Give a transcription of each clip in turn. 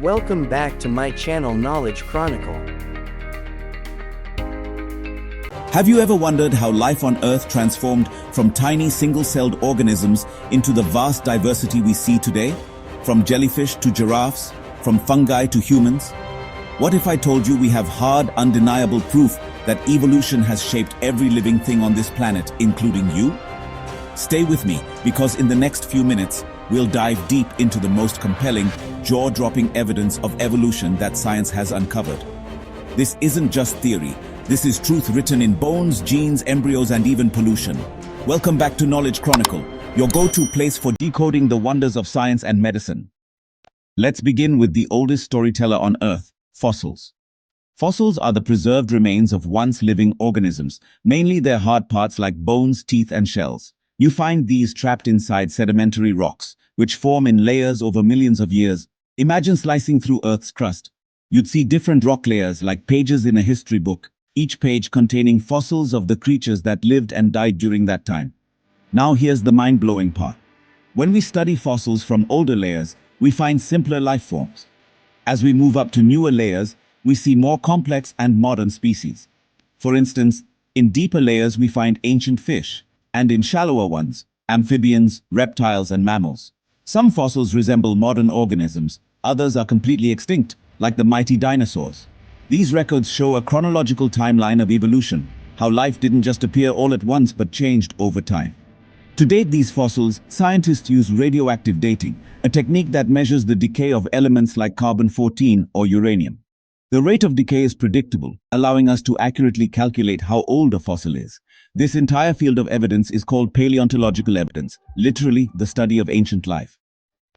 Welcome back to my channel Knowledge Chronicle. Have you ever wondered how life on Earth transformed from tiny single-celled organisms into the vast diversity we see today? From jellyfish to giraffes, from fungi to humans? What if I told you we have hard, undeniable proof that evolution has shaped every living thing on this planet, including you? Stay with me, because in the next few minutes, we'll dive deep into the most compelling, jaw-dropping evidence of evolution that science has uncovered. This isn't just theory. This is truth written in bones, genes, embryos, and even pollution. Welcome back to Knowledge Chronicle, your go-to place for decoding the wonders of science and medicine. Let's begin with the oldest storyteller on Earth, fossils. Fossils are the preserved remains of once living organisms, mainly their hard parts like bones, teeth, and shells. You find these trapped inside sedimentary rocks, which form in layers over millions of years. Imagine slicing through Earth's crust. You'd see different rock layers like pages in a history book, each page containing fossils of the creatures that lived and died during that time. Now here's the mind-blowing part. When we study fossils from older layers, we find simpler life forms. As we move up to newer layers, we see more complex and modern species. For instance, in deeper layers we find ancient fish, and in shallower ones, amphibians, reptiles, and mammals. Some fossils resemble modern organisms, others are completely extinct, like the mighty dinosaurs. These records show a chronological timeline of evolution, how life didn't just appear all at once but changed over time. To date these fossils, scientists use radioactive dating, a technique that measures the decay of elements like carbon-14 or uranium. The rate of decay is predictable, allowing us to accurately calculate how old a fossil is. This entire field of evidence is called paleontological evidence, literally the study of ancient life.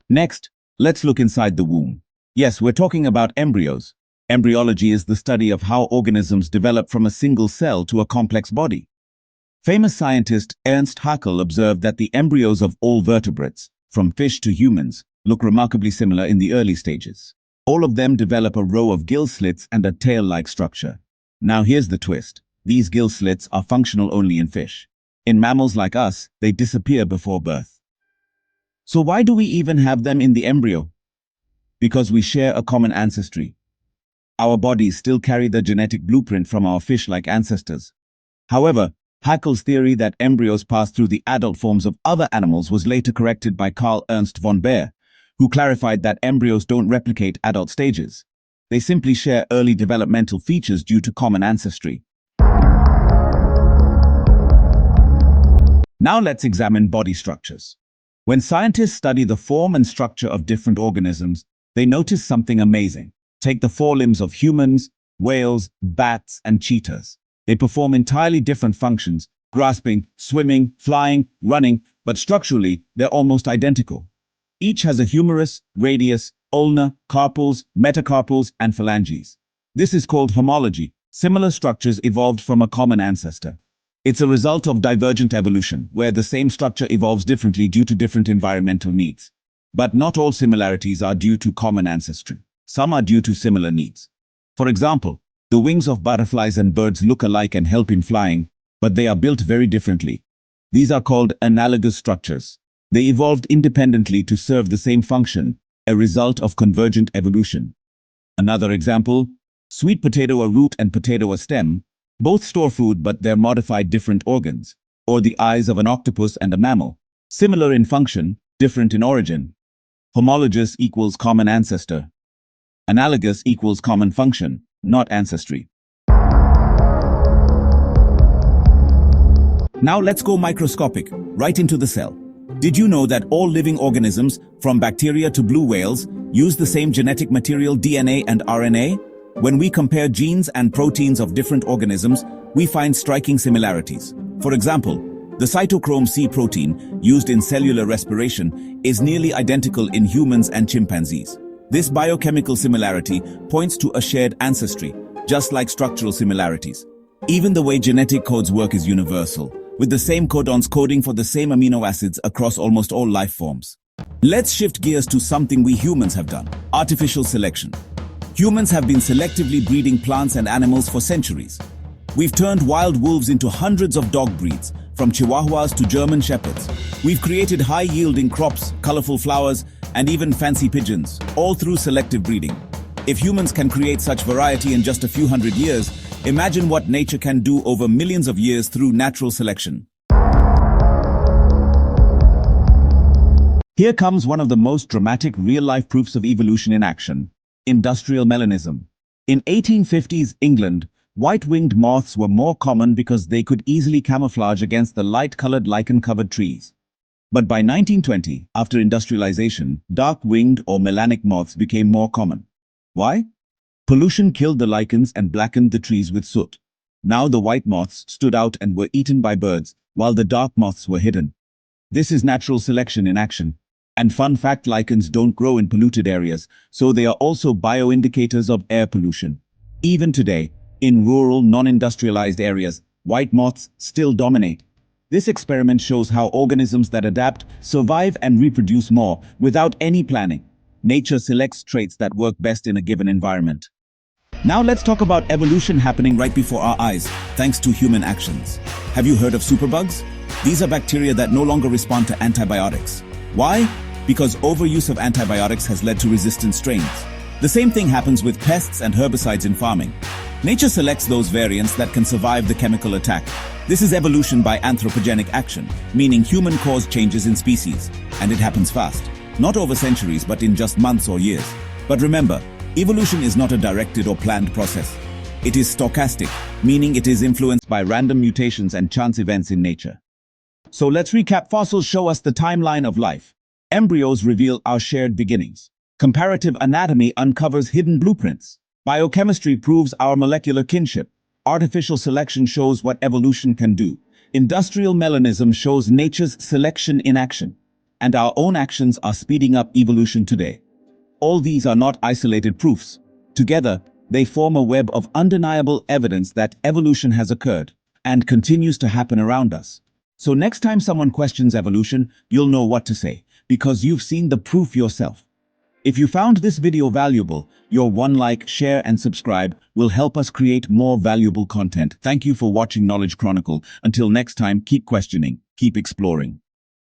Next, let's look inside the womb. Yes, we're talking about embryos. Embryology is the study of how organisms develop from a single cell to a complex body. Famous scientist Ernst Haeckel observed that the embryos of all vertebrates, from fish to humans, look remarkably similar in the early stages. All of them develop a row of gill slits and a tail-like structure. Now here's the twist. These gill slits are functional only in fish. In mammals like us, they disappear before birth. So why do we even have them in the embryo? Because we share a common ancestry. Our bodies still carry the genetic blueprint from our fish-like ancestors. However, Haeckel's theory that embryos pass through the adult forms of other animals was later corrected by Carl Ernst von Baer, who clarified that embryos don't replicate adult stages. They simply share early developmental features due to common ancestry. Now let's examine body structures. When scientists study the form and structure of different organisms, they notice something amazing. Take the forelimbs of humans, whales, bats, and cheetahs. They perform entirely different functions, grasping, swimming, flying, running, but structurally, they're almost identical. Each has a humerus, radius, ulna, carpals, metacarpals, and phalanges. This is called homology. Similar structures evolved from a common ancestor. It's a result of divergent evolution, where the same structure evolves differently due to different environmental needs. But not all similarities are due to common ancestry. Some are due to similar needs. For example, the wings of butterflies and birds look alike and help in flying, but they are built very differently. These are called analogous structures. They evolved independently to serve the same function, a result of convergent evolution. Another example, sweet potato a root and potato a stem, both store food but they're modified different organs, or the eyes of an octopus and a mammal. Similar in function, different in origin. Homologous equals common ancestor. Analogous equals common function, not ancestry. Now let's go microscopic, right into the cell. Did you know that all living organisms, from bacteria to blue whales, use the same genetic material DNA and RNA? When we compare genes and proteins of different organisms, we find striking similarities. For example, the cytochrome C protein, used in cellular respiration, is nearly identical in humans and chimpanzees. This biochemical similarity points to a shared ancestry, just like structural similarities. Even the way genetic codes work is universal, with the same codons coding for the same amino acids across almost all life forms. Let's shift gears to something we humans have done: artificial selection. Humans have been selectively breeding plants and animals for centuries. We've turned wild wolves into hundreds of dog breeds, from Chihuahuas to German Shepherds. We've created high-yielding crops, colorful flowers, and even fancy pigeons, all through selective breeding. If humans can create such variety in just a few hundred years, imagine what nature can do over millions of years through natural selection. Here comes one of the most dramatic real-life proofs of evolution in action: industrial melanism. In 1850s England, white-winged moths were more common because they could easily camouflage against the light-colored lichen-covered trees. But by 1920, after industrialization, dark-winged or melanic moths became more common. Why? Pollution killed the lichens and blackened the trees with soot. Now the white moths stood out and were eaten by birds, while the dark moths were hidden. This is natural selection in action. And fun fact, lichens don't grow in polluted areas, so they are also bioindicators of air pollution. Even today, in rural, non-industrialized areas, white moths still dominate. This experiment shows how organisms that adapt, survive, and reproduce more without any planning. Nature selects traits that work best in a given environment. Now let's talk about evolution happening right before our eyes, thanks to human actions. Have you heard of superbugs? These are bacteria that no longer respond to antibiotics. Why? Because overuse of antibiotics has led to resistant strains. The same thing happens with pests and herbicides in farming. Nature selects those variants that can survive the chemical attack. This is evolution by anthropogenic action, meaning human-caused changes in species. And it happens fast. Not over centuries, but in just months or years. But remember, evolution is not a directed or planned process. It is stochastic, meaning it is influenced by random mutations and chance events in nature. So let's recap. Fossils show us the timeline of life. Embryos reveal our shared beginnings. Comparative anatomy uncovers hidden blueprints. Biochemistry proves our molecular kinship. Artificial selection shows what evolution can do. Industrial melanism shows nature's selection in action. And our own actions are speeding up evolution today. All these are not isolated proofs. Together, they form a web of undeniable evidence that evolution has occurred and continues to happen around us. So next time someone questions evolution, you'll know what to say, because you've seen the proof yourself. If you found this video valuable, your one like, share, and subscribe will help us create more valuable content. Thank you for watching Knowledge Chronicle. Until next time, keep questioning, keep exploring.